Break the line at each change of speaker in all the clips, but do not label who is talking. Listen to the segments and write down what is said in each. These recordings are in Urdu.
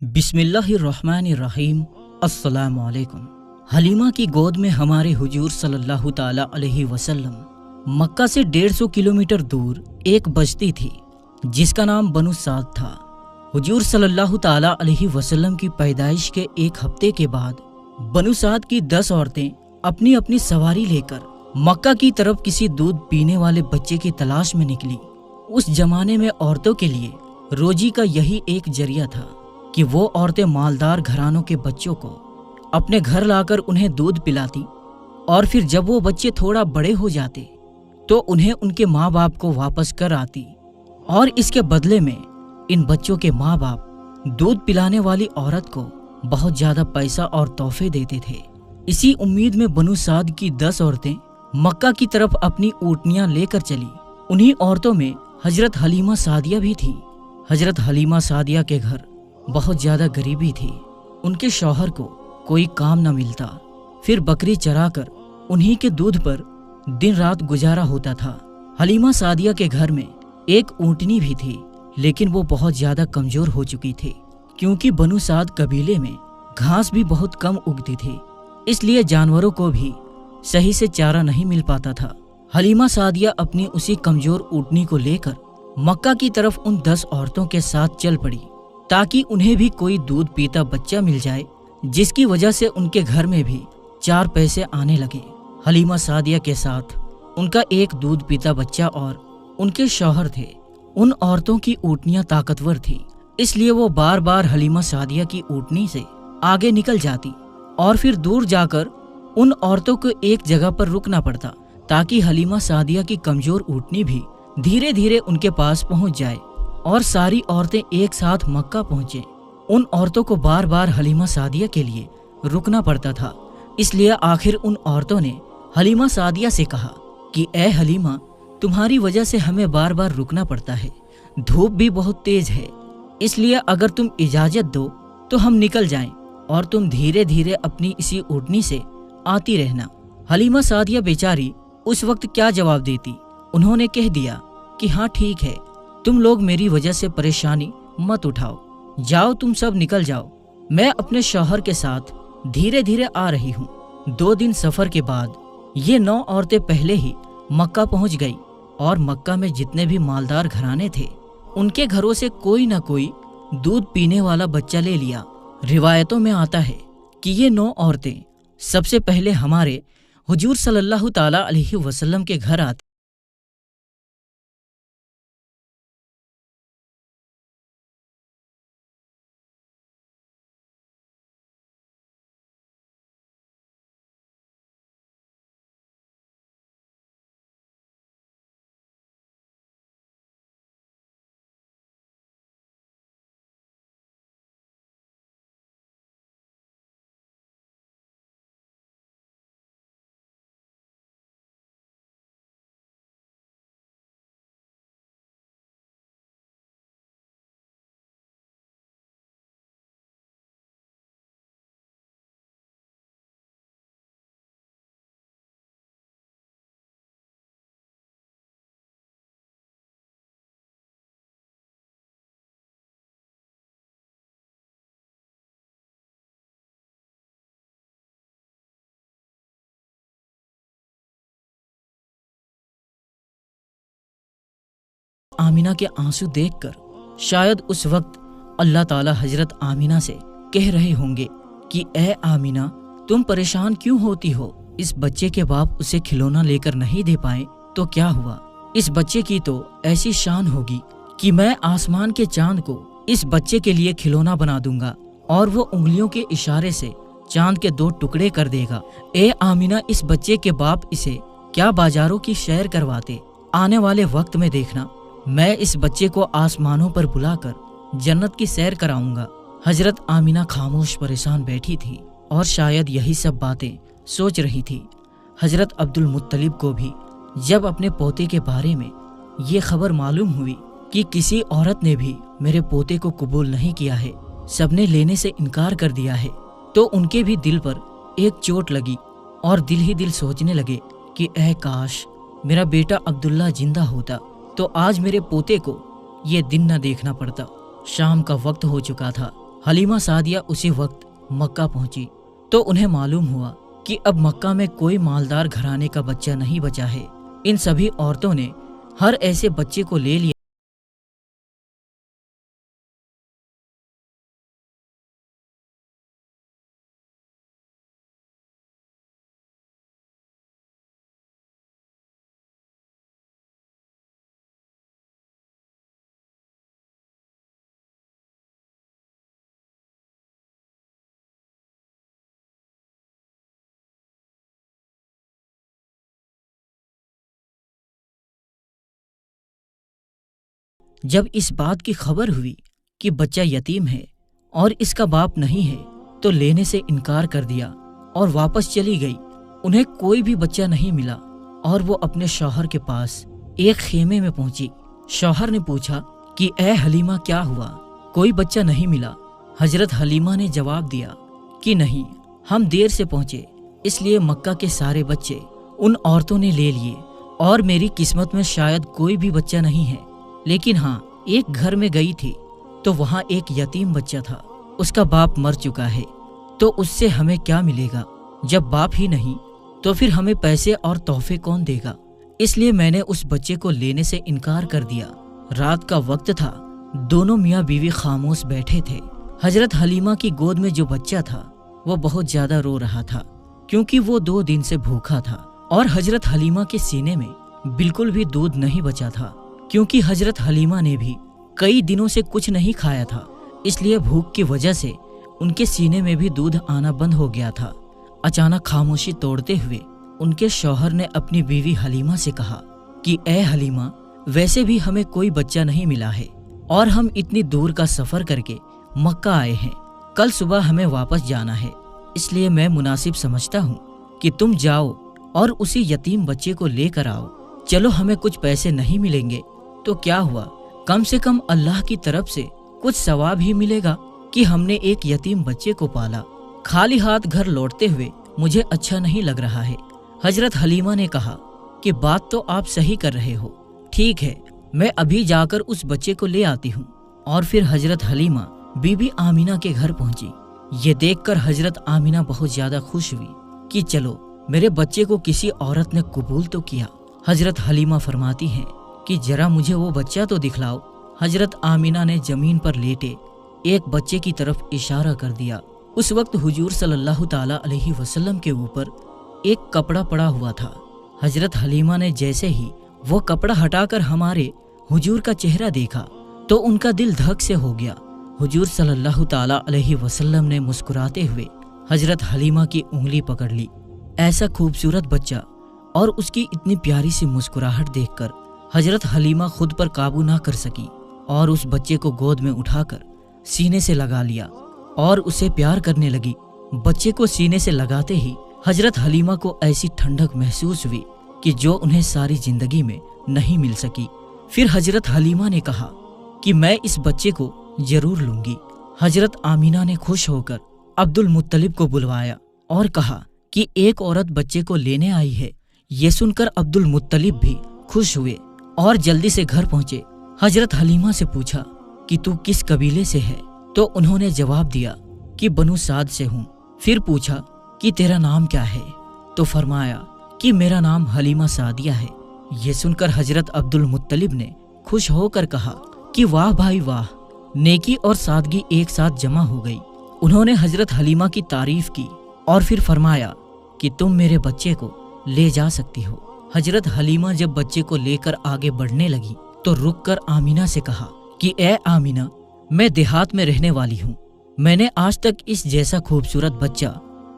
بسم اللہ الرحمن الرحیم۔ السلام علیکم۔ حلیمہ کی گود میں ہمارے حضور صلی اللہ تعالی علیہ وسلم مکہ سے 150 کلومیٹر دور ایک بستی تھی جس کا نام بنو سعد تھا۔ حضور صلی اللہ تعالی علیہ وسلم کی پیدائش کے ایک ہفتے کے بعد بنو سعد کی 10 عورتیں اپنی اپنی سواری لے کر مکہ کی طرف کسی دودھ پینے والے بچے کی تلاش میں نکلی۔ اس زمانے میں عورتوں کے لیے روزی کا یہی ایک ذریعہ تھا کہ وہ عورتیں مالدار گھرانوں کے بچوں کو اپنے گھر لا کر انہیں دودھ پلاتی، اور پھر جب وہ بچے تھوڑا بڑے ہو جاتے تو انہیں ان کے ماں باپ کو واپس کر آتی، اور اس کے بدلے میں ان بچوں کے ماں باپ دودھ پلانے والی عورت کو بہت زیادہ پیسہ اور تحفے دیتے تھے۔ اسی امید میں بنو سعد کی 10 عورتیں مکہ کی طرف اپنی اونٹنیاں لے کر چلی۔ انہی عورتوں میں حضرت حلیمہ سعدیہ بھی تھی۔ حضرت حلیمہ سعدیہ کے گھر بہت زیادہ غریبی تھی۔ ان کے شوہر کو کوئی کام نہ ملتا، پھر بکری چرا کر انہی کے دودھ پر دن رات گزارا ہوتا تھا۔ حلیمہ سعدیہ کے گھر میں ایک اونٹنی بھی تھی، لیکن وہ بہت زیادہ کمزور ہو چکی تھی، کیونکہ بنو سعد قبیلے میں گھاس بھی بہت کم اگتی تھی، اس لیے جانوروں کو بھی صحیح سے چارہ نہیں مل پاتا تھا۔ حلیمہ سعدیہ اپنی اسی کمزور اونٹنی کو لے کر مکہ کی طرف ان 10 عورتوں کے ساتھ چل پڑی، تاکہ انہیں بھی کوئی دودھ پیتا بچہ مل جائے، جس کی وجہ سے ان کے گھر میں بھی 4 پیسے آنے لگے۔ حلیمہ سعدیہ کے ساتھ ان کا ایک دودھ پیتا بچہ اور ان کے شوہر تھے۔ ان عورتوں کی اونٹنیاں طاقتور تھیں، اس لیے وہ بار بار حلیمہ سعدیہ کی اونٹنی سے آگے نکل جاتی، اور پھر دور جا کر ان عورتوں کو ایک جگہ پر رکنا پڑتا، تاکہ حلیمہ سعدیہ کی کمزور اونٹنی بھی دھیرے دھیرے ان کے پاس پہنچ جائے اور ساری عورتیں ایک ساتھ مکہ پہنچیں۔ ان عورتوں کو بار بار حلیمہ سعدیہ کے لیے رکنا پڑتا تھا، اس لیے آخر ان عورتوں نے حلیمہ سعدیہ سے کہا کہ اے حلیمہ، تمہاری وجہ سے ہمیں بار بار رکنا پڑتا ہے، دھوپ بھی بہت تیز ہے، اس لیے اگر تم اجازت دو تو ہم نکل جائیں اور تم دھیرے دھیرے اپنی اسی اونٹنی سے آتی رہنا۔ حلیمہ سعدیہ بیچاری اس وقت کیا جواب دیتی؟ انہوں نے کہہ دیا کہ ہاں ٹھیک ہے، تم لوگ میری وجہ سے پریشانی مت اٹھاؤ، جاؤ تم سب نکل جاؤ، میں اپنے شوہر کے ساتھ دھیرے دھیرے آ رہی ہوں۔ 2 دن سفر کے بعد یہ 9 عورتیں پہلے ہی مکہ پہنچ گئی، اور مکہ میں جتنے بھی مالدار گھرانے تھے ان کے گھروں سے کوئی نہ کوئی دودھ پینے والا بچہ لے لیا۔ روایتوں میں آتا ہے کہ یہ 9 عورتیں سب سے پہلے ہمارے حضور صلی اللہ تعالی علیہ وسلم کے گھر آتی۔ آمینہ کے آنسو دیکھ کر شاید اس وقت اللہ تعالی حضرت آمینہ سے کہہ رہے ہوں گے کہ اے آمینہ، تم پریشان کیوں ہوتی ہو؟ اس بچے کے باپ اسے کھلونا لے کر نہیں دے پائے تو کیا ہوا؟ اس بچے کی تو ایسی شان ہوگی کہ میں آسمان کے چاند کو اس بچے کے لیے کھلونا بنا دوں گا، اور وہ انگلیوں کے اشارے سے چاند کے 2 ٹکڑے کر دے گا۔ اے آمینہ، اس بچے کے باپ اسے کیا بازاروں کی سیر کرواتے؟ آنے والے وقت میں دیکھنا، میں اس بچے کو آسمانوں پر بلا کر جنت کی سیر کراؤں گا۔ حضرت آمینہ خاموش پریشان بیٹھی تھی، اور شاید یہی سب باتیں سوچ رہی تھی۔ حضرت عبد المطلب کو بھی جب اپنے پوتے کے بارے میں یہ خبر معلوم ہوئی کہ کسی عورت نے بھی میرے پوتے کو قبول نہیں کیا ہے، سب نے لینے سے انکار کر دیا ہے، تو ان کے بھی دل پر ایک چوٹ لگی، اور دل ہی دل سوچنے لگے کہ اے کاش میرا بیٹا عبداللہ زندہ ہوتا تو آج میرے پوتے کو یہ دن نہ دیکھنا پڑتا۔ شام کا وقت ہو چکا تھا، حلیمہ سعدیہ اسی وقت مکہ پہنچی تو انہیں معلوم ہوا کہ اب مکہ میں کوئی مالدار گھرانے کا بچہ نہیں بچا ہے۔ ان سبھی عورتوں نے ہر ایسے بچے کو لے لیا۔ جب اس بات کی خبر ہوئی کہ بچہ یتیم ہے اور اس کا باپ نہیں ہے تو لینے سے انکار کر دیا اور واپس چلی گئی۔ انہیں کوئی بھی بچہ نہیں ملا اور وہ اپنے شوہر کے پاس ایک خیمے میں پہنچی۔ شوہر نے پوچھا کہ اے حلیمہ کیا ہوا، کوئی بچہ نہیں ملا؟ حضرت حلیمہ نے جواب دیا کہ نہیں، ہم دیر سے پہنچے اس لیے مکہ کے سارے بچے ان عورتوں نے لے لیے اور میری قسمت میں شاید کوئی بھی بچہ نہیں ہے، لیکن ہاں ایک گھر میں گئی تھی تو وہاں ایک یتیم بچہ تھا، اس کا باپ مر چکا ہے، تو اس سے ہمیں کیا ملے گا؟ جب باپ ہی نہیں تو پھر ہمیں پیسے اور تحفے کون دے گا؟ اس لیے میں نے اس بچے کو لینے سے انکار کر دیا۔ رات کا وقت تھا، دونوں میاں بیوی خاموش بیٹھے تھے۔ حضرت حلیمہ کی گود میں جو بچہ تھا وہ بہت زیادہ رو رہا تھا کیونکہ وہ 2 دن سے بھوکا تھا، اور حضرت حلیمہ کے سینے میں بالکل بھی دودھ نہیں بچا تھا کیونکہ حضرت حلیمہ نے بھی کئی دنوں سے کچھ نہیں کھایا تھا، اس لیے بھوک کی وجہ سے ان کے سینے میں بھی دودھ آنا بند ہو گیا تھا۔ اچانک خاموشی توڑتے ہوئے ان کے شوہر نے اپنی بیوی حلیمہ سے کہا کہ اے حلیمہ، ویسے بھی ہمیں کوئی بچہ نہیں ملا ہے اور ہم اتنی دور کا سفر کر کے مکہ آئے ہیں، کل صبح ہمیں واپس جانا ہے، اس لیے میں مناسب سمجھتا ہوں کہ تم جاؤ اور اسی یتیم بچے کو لے کر آؤ۔ چلو ہمیں کچھ پیسے نہیں ملیں گے تو کیا ہوا، کم سے کم اللہ کی طرف سے کچھ ثواب ہی ملے گا کہ ہم نے ایک یتیم بچے کو پالا۔ خالی ہاتھ گھر لوٹتے ہوئے مجھے اچھا نہیں لگ رہا ہے۔ حضرت حلیمہ نے کہا کہ بات تو آپ صحیح کر رہے ہو، ٹھیک ہے، میں ابھی جا کر اس بچے کو لے آتی ہوں۔ اور پھر حضرت حلیمہ بی بی آمینہ کے گھر پہنچی۔ یہ دیکھ کر حضرت آمینہ بہت زیادہ خوش ہوئی کہ چلو میرے بچے کو کسی عورت نے قبول تو کیا۔ حضرت حلیمہ فرماتی ہیں کہ ذرا مجھے وہ بچہ تو دکھلاؤ۔ حضرت آمینہ نے زمین پر لیٹے ایک بچے کی طرف اشارہ کر دیا۔ اس وقت حضور صلی اللہ تعالی علیہ وسلم کے اوپر ایک کپڑا پڑا ہوا تھا۔ حضرت حلیمہ نے جیسے ہی وہ کپڑا ہٹا کر ہمارے حضور کا چہرہ دیکھا تو ان کا دل دھک سے ہو گیا۔ حضور صلی اللہ تعالی علیہ وسلم نے مسکراتے ہوئے حضرت حلیمہ کی انگلی پکڑ لی۔ ایسا خوبصورت بچہ اور اس کی اتنی پیاری سی مسکراہٹ دیکھ کر حضرت حلیمہ خود پر قابو نہ کر سکی اور اس بچے کو گود میں اٹھا کر سینے سے لگا لیا اور اسے پیار کرنے لگی۔ بچے کو سینے سے لگاتے ہی حضرت حلیمہ کو ایسی ٹھنڈک محسوس ہوئی کہ جو انہیں ساری زندگی میں نہیں مل سکی۔ پھر حضرت حلیمہ نے کہا کہ میں اس بچے کو ضرور لوں گی۔ حضرت آمینہ نے خوش ہو کر عبد المطلب کو بلوایا اور کہا کہ ایک عورت بچے کو لینے آئی ہے۔ یہ سن کر عبد المطلب بھی خوش ہوئے اور جلدی سے گھر پہنچے۔ حضرت حلیمہ سے پوچھا کہ تو کس قبیلے سے ہے؟ تو انہوں نے جواب دیا کہ بنو سعد سے ہوں۔ پھر پوچھا کہ تیرا نام کیا ہے؟ تو فرمایا کہ میرا نام حلیمہ سعدیہ ہے۔ یہ سن کر حضرت عبد المطلب نے خوش ہو کر کہا کہ واہ بھائی واہ، نیکی اور سادگی ایک ساتھ جمع ہو گئی۔ انہوں نے حضرت حلیمہ کی تعریف کی اور پھر فرمایا کہ تم میرے بچے کو لے جا سکتی ہو۔ حضرت حلیمہ جب بچے کو لے کر آگے بڑھنے لگی تو رک کر آمینہ سے کہا کہ اے آمینہ، میں دیہات میں رہنے والی ہوں، میں نے آج تک اس جیسا خوبصورت بچہ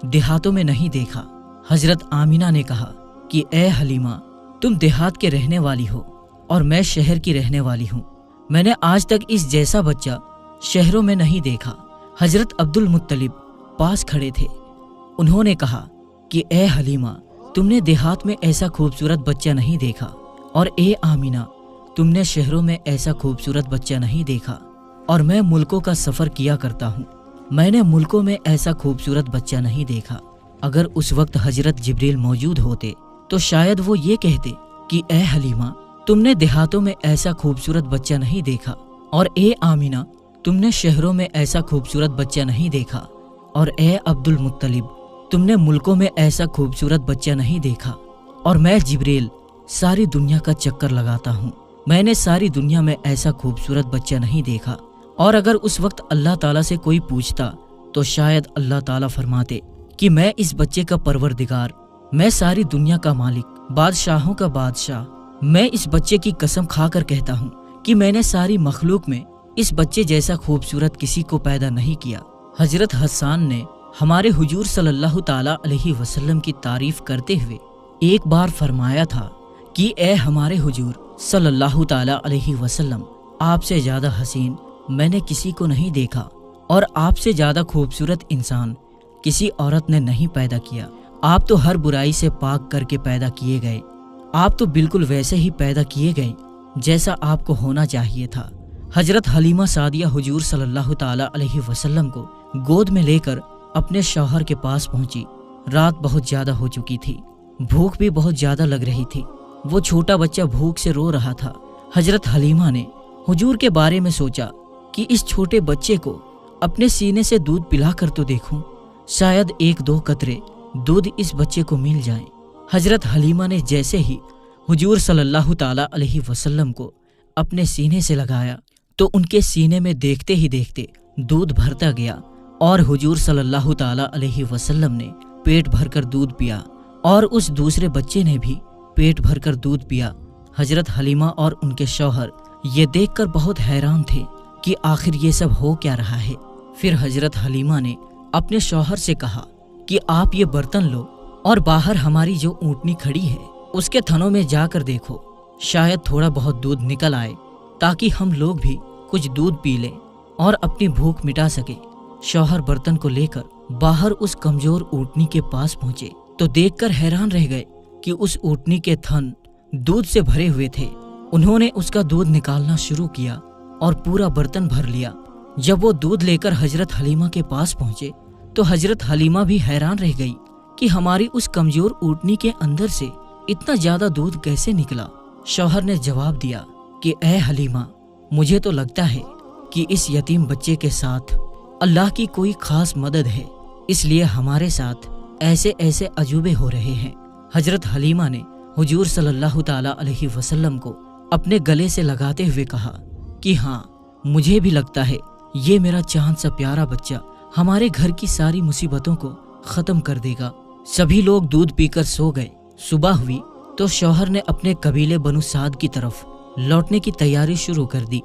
دیہاتوں میں نہیں دیکھا۔ حضرت آمینہ نے کہا کہ اے حلیمہ، تم دیہات کے رہنے والی ہو اور میں شہر کی رہنے والی ہوں، میں نے آج تک اس جیسا بچہ شہروں میں نہیں دیکھا۔ حضرت عبد المطلب پاس کھڑے تھے۔ انہوں نے کہا کہ اے حلیمہ، تم نے دیہات میں ایسا خوبصورت بچہ نہیں دیکھا، اور اے آمینہ، تم نے شہروں میں ایسا خوبصورت بچہ نہیں دیکھا، اور میں ملکوں کا سفر کیا کرتا ہوں، میں نے ملکوں میں ایسا خوبصورت بچہ نہیں دیکھا۔ اگر اس وقت حضرت جبریل موجود ہوتے تو شاید وہ یہ کہتے کہ اے حلیمہ، تم نے دیہاتوں میں ایسا خوبصورت بچہ نہیں دیکھا، اور اے آمینہ، تم نے شہروں میں ایسا خوبصورت بچہ نہیں دیکھا، اور اے عبد المطلب، تم نے ملکوں میں ایسا خوبصورت بچہ نہیں دیکھا، اور میں جبریل ساری دنیا کا چکر لگاتا ہوں، میں نے ساری دنیا میں ایسا خوبصورت بچہ نہیں دیکھا۔ اور اگر اس وقت اللہ تعالیٰ سے کوئی پوچھتا تو شاید اللہ تعالیٰ فرماتے کہ میں اس بچے کا پروردگار، میں ساری دنیا کا مالک، بادشاہوں کا بادشاہ، میں اس بچے کی قسم کھا کر کہتا ہوں کہ میں نے ساری مخلوق میں اس بچے جیسا خوبصورت کسی کو پیدا نہیں کیا۔ حضرت حسان نے ہمارے حضور صلی اللہ تعالیٰ علیہ وسلم کی تعریف کرتے ہوئے ایک بار فرمایا تھا کہ اے ہمارے حضور صلی اللہ تعالیٰ علیہ وسلم، آپ سے زیادہ حسین میں نے کسی کو نہیں دیکھا، اور آپ سے زیادہ خوبصورت انسان کسی عورت نے نہیں پیدا کیا۔ آپ تو ہر برائی سے پاک کر کے پیدا کیے گئے، آپ تو بالکل ویسے ہی پیدا کیے گئے جیسا آپ کو ہونا چاہیے تھا۔ حضرت حلیمہ سعدیہ حضور صلی اللہ تعالیٰ علیہ وسلم کو گود میں لے کر اپنے شوہر کے پاس پہنچی۔ رات بہت زیادہ ہو چکی تھی، بھوک بھی بہت زیادہ لگ رہی تھی، وہ چھوٹا بچہ بھوک سے رو رہا تھا۔ حضرت حلیمہ نے حضور کے بارے میں سوچا کہ اس چھوٹے بچے کو اپنے سینے سے دودھ پلا کر تو دیکھوں، شاید ایک دو قطرے دودھ اس بچے کو مل جائیں۔ حضرت حلیمہ نے جیسے ہی حضور صلی اللہ تعالیٰ علیہ وسلم کو اپنے سینے سے لگایا تو ان کے سینے میں دیکھتے ہی دیکھتے دودھ بھرتا گیا، اور حضور صلی اللہ تعالیٰ علیہ وسلم نے پیٹ بھر کر دودھ پیا، اور اس دوسرے بچے نے بھی پیٹ بھر کر دودھ پیا۔ حضرت حلیمہ اور ان کے شوہر یہ دیکھ کر بہت حیران تھے کہ آخر یہ سب ہو کیا رہا ہے۔ پھر حضرت حلیمہ نے اپنے شوہر سے کہا کہ آپ یہ برتن لو اور باہر ہماری جو اونٹنی کھڑی ہے اس کے تھنوں میں جا کر دیکھو، شاید تھوڑا بہت دودھ نکل آئے تاکہ ہم لوگ بھی کچھ دودھ پی لیں اور اپنی بھوک مٹا سکے۔ شوہر برتن کو لے کر باہر اس کمزور اونٹنی کے پاس پہنچے تو دیکھ کر حیران رہ گئے کہ اس اونٹنی کے تھن دودھ سے بھرے ہوئے تھے۔ انہوں نے اس کا دودھ نکالنا شروع کیا اور پورا برتن بھر لیا۔ جب وہ دودھ لے کر حضرت حلیمہ کے پاس پہنچے تو حضرت حلیمہ بھی حیران رہ گئی کہ ہماری اس کمزور اونٹنی کے اندر سے اتنا زیادہ دودھ کیسے نکلا۔ شوہر نے جواب دیا کہ اے حلیمہ، مجھے تو لگتا ہے کہ اس یتیم بچے کے ساتھ اللہ کی کوئی خاص مدد ہے، اس لیے ہمارے ساتھ ایسے ایسے عجوبے ہو رہے ہیں۔ حضرت حلیمہ نے حضور صلی اللہ تعالیٰ علیہ وسلم کو اپنے گلے سے لگاتے ہوئے کہا کہ ہاں، مجھے بھی لگتا ہے یہ میرا چاند سا پیارا بچہ ہمارے گھر کی ساری مصیبتوں کو ختم کر دے گا۔ سبھی لوگ دودھ پی کر سو گئے۔ صبح ہوئی تو شوہر نے اپنے قبیلے بنو سعد کی طرف لوٹنے کی تیاری شروع کر دی۔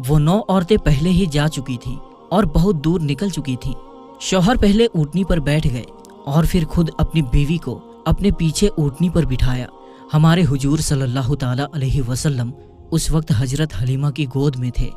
وہ 9 عورتیں پہلے ہی جا چکی تھیں اور بہت دور نکل چکی تھیں۔ شوہر پہلے اونٹنی پر بیٹھ گئے اور پھر خود اپنی بیوی کو اپنے پیچھے اونٹنی پر بٹھایا۔ ہمارے حضور صلی اللہ تعالیٰ علیہ وسلم اس وقت حضرت حلیمہ کی گود میں تھے۔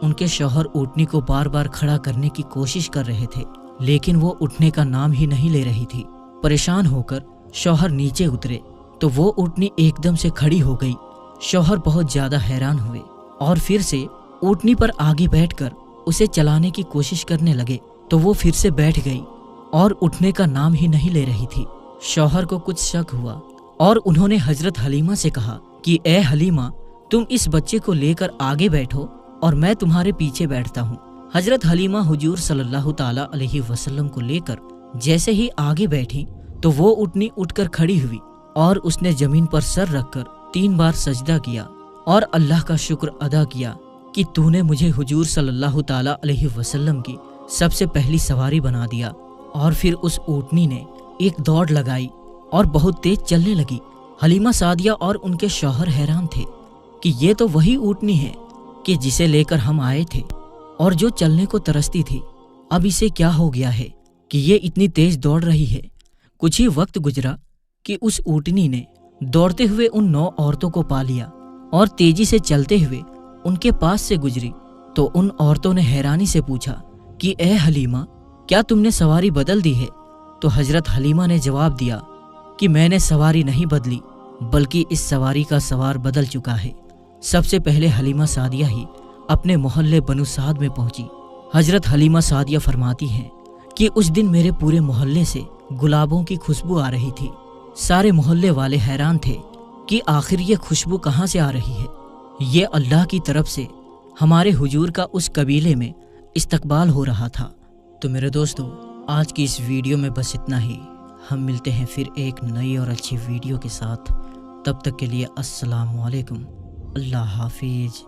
ان کے شوہر اونٹنی کو بار بار کھڑا کرنے کی کوشش کر رہے تھے، لیکن وہ اٹھنے کا نام ہی نہیں لے رہی تھی۔ پریشان ہو کر شوہر نیچے اترے تو وہ اونٹنی ایک دم سے کھڑی ہو گئی۔ شوہر بہت زیادہ حیران ہوئے اور پھر سے اونٹنی پر آگے بیٹھ کر اسے چلانے کی کوشش کرنے لگے تو وہ پھر سے بیٹھ گئی اور اٹھنے کا نام ہی نہیں لے رہی تھی۔ شوہر کو کچھ شک ہوا اور انہوں نے حضرت حلیمہ سے کہا کہ اے حلیمہ، تم اس بچے کو لے کر آگے بیٹھو اور میں تمہارے پیچھے بیٹھتا ہوں۔ حضرت حلیمہ حضور صلی اللہ تعالیٰ علیہ وسلم کو لے کر جیسے ہی آگے بیٹھی تو وہ اٹھنی اٹھ کر کھڑی ہوئی اور اس نے زمین پر سر رکھ کر 3 بار سجدہ کیا اور اللہ کا شکر ادا کیا کہ تو نے مجھے حضور صلی اللہ تعالیٰ علیہ وسلم کی سب سے پہلی سواری بنا دیا۔ اور پھر اس اونٹنی نے ایک دوڑ لگائی اور بہت تیز چلنے لگی۔ حلیمہ سعدیہ اور ان کے شوہر حیران تھے کہ یہ تو وہی اونٹنی ہے کہ جسے لے کر ہم آئے تھے اور جو چلنے کو ترستی تھی، اب اسے کیا ہو گیا ہے کہ یہ اتنی تیز دوڑ رہی ہے۔ کچھ ہی وقت گزرا کہ اس اونٹنی نے دوڑتے ہوئے ان 9 عورتوں کو پا لیا اور تیزی سے چلتے ہوئے ان کے پاس سے گزری تو ان عورتوں نے حیرانی سے پوچھا کہ اے حلیمہ، کیا تم نے سواری بدل دی ہے؟ تو حضرت حلیمہ نے جواب دیا کہ میں نے سواری نہیں بدلی، بلکہ اس سواری کا سوار بدل چکا ہے۔ سب سے پہلے حلیمہ سعدیہ ہی اپنے محلے بنو سعد میں پہنچی۔ حضرت حلیمہ سعدیہ فرماتی ہیں کہ اس دن میرے پورے محلے سے گلابوں کی خوشبو آ رہی تھی۔ سارے محلے والے حیران تھے کہ آخر یہ خوشبو کہاں سے آ رہی ہے۔ یہ اللہ کی طرف سے ہمارے حضور کا اس قبیلے میں استقبال ہو رہا تھا۔ تو میرے دوستو، آج کی اس ویڈیو میں بس اتنا ہی۔ ہم ملتے ہیں پھر ایک نئی اور اچھی ویڈیو کے ساتھ۔ تب تک کے لیے السلام علیکم، اللہ حافظ۔